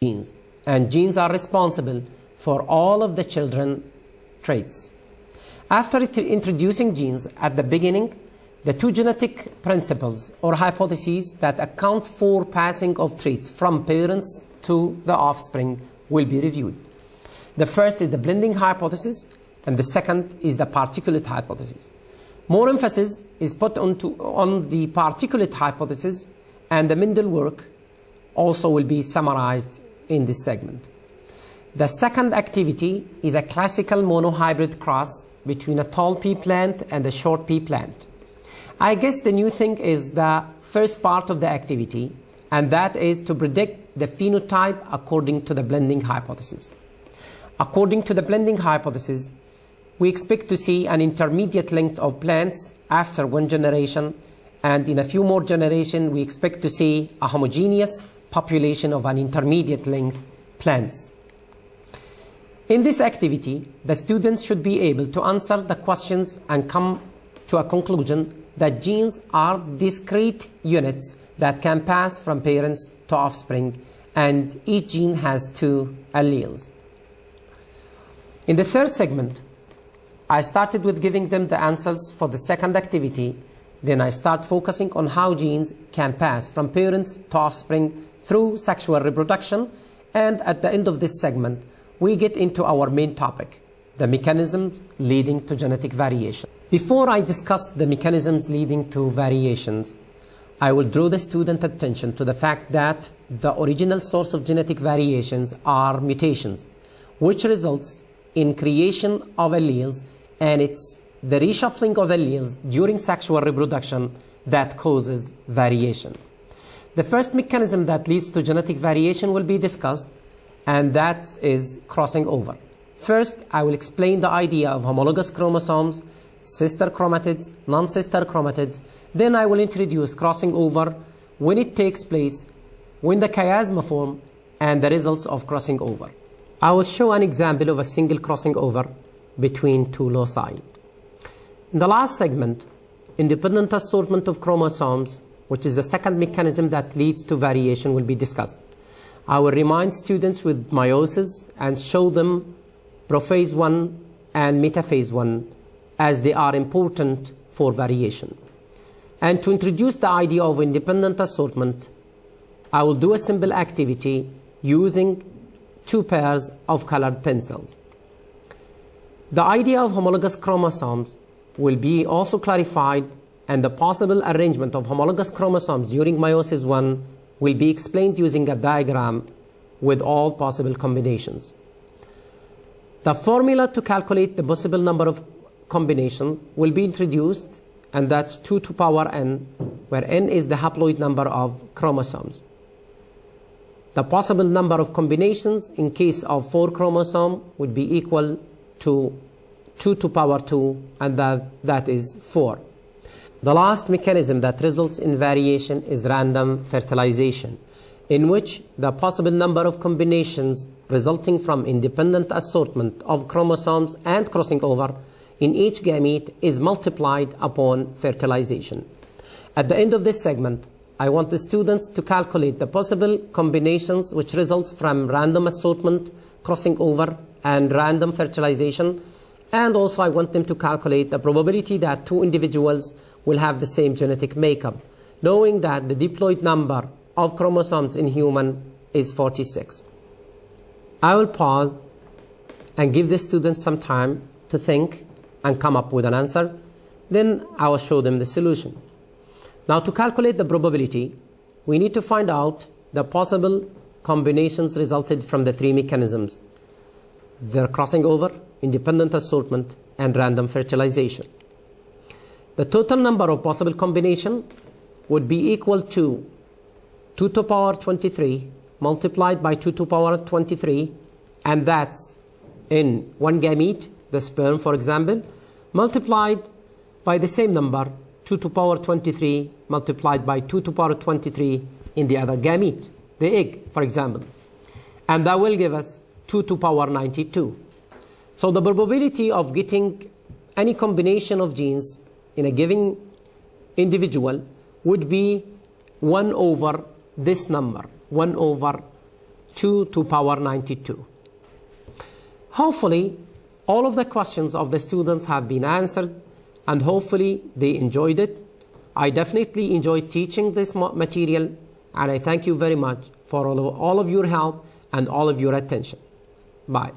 genes, and genes are responsible for all of the children traits. After introducing genes at the beginning, the two genetic principles or hypotheses that account for passing of traits from parents to the offspring will be reviewed. The first is the blending hypothesis, and the second is the particulate hypothesis. More emphasis is put on the particulate hypothesis, and the Mendel work also will be summarized in this segment. The second activity is a classical monohybrid cross between a tall pea plant and a short pea plant. I guess the new thing is the first part of the activity, and that is to predict the phenotype according to the blending hypothesis. According to the blending hypothesis, we expect to see an intermediate length of plants after one generation, and in a few more generations, we expect to see a homogeneous population of an intermediate length plants. In this activity, the students should be able to answer the questions and come to a conclusion that genes are discrete units that can pass from parents to offspring, and each gene has two alleles. In the third segment, I started with giving them the answers for the second activity. Then I start focusing on how genes can pass from parents to offspring through sexual reproduction. And at the end of this segment, we get into our main topic, the mechanisms leading to genetic variation. Before I discuss the mechanisms leading to variations, I will draw the student attention to the fact that the original source of genetic variations are mutations, which results in creation of alleles, and it's the reshuffling of alleles during sexual reproduction that causes variation. The first mechanism that leads to genetic variation will be discussed, and that is crossing over. First, I will explain the idea of homologous chromosomes, sister chromatids, non-sister chromatids. Then I will introduce crossing over, when it takes place, when the chiasma form, and the results of crossing over. I will show an example of a single crossing over between two loci. In the last segment, independent assortment of chromosomes, which is the second mechanism that leads to variation, will be discussed. I will remind students with meiosis and show them prophase 1 and metaphase 1 as they are important for variation. And to introduce the idea of independent assortment, I will do a simple activity using two pairs of colored pencils. The idea of homologous chromosomes will be also clarified, and the possible arrangement of homologous chromosomes during meiosis 1 will be explained using a diagram with all possible combinations. The formula to calculate the possible number of combinations will be introduced, and that's 2 to power n, where n is the haploid number of chromosomes. The possible number of combinations in case of 4 chromosomes would be equal to 2 to power 2, and that is 4. The last mechanism that results in variation is random fertilization, in which the possible number of combinations resulting from independent assortment of chromosomes and crossing over in each gamete is multiplied upon fertilization. At the end of this segment, I want the students to calculate the possible combinations which results from random assortment, crossing over, and random fertilization. And also I want them to calculate the probability that two individuals will have the same genetic makeup, knowing that the diploid number of chromosomes in human is 46. I will pause and give the students some time to think and come up with an answer. Then I will show them the solution. Now, to calculate the probability, we need to find out the possible combinations resulted from the three mechanisms: their crossing over, independent assortment, and random fertilization. The total number of possible combinations would be equal to 2 to power 23 multiplied by 2 to power 23, and that's in one gamete, the sperm for example, multiplied by the same number, 2 to power 23 multiplied by 2 to power 23 in the other gamete, the egg for example. And that will give us 2 to power 92. So the probability of getting any combination of genes in a given individual would be 1 over this number, 1 over 2 to power 92. Hopefully, all of the questions of the students have been answered, and hopefully they enjoyed it. I definitely enjoyed teaching this material, and I thank you very much for all of your help and all of your attention. Bye.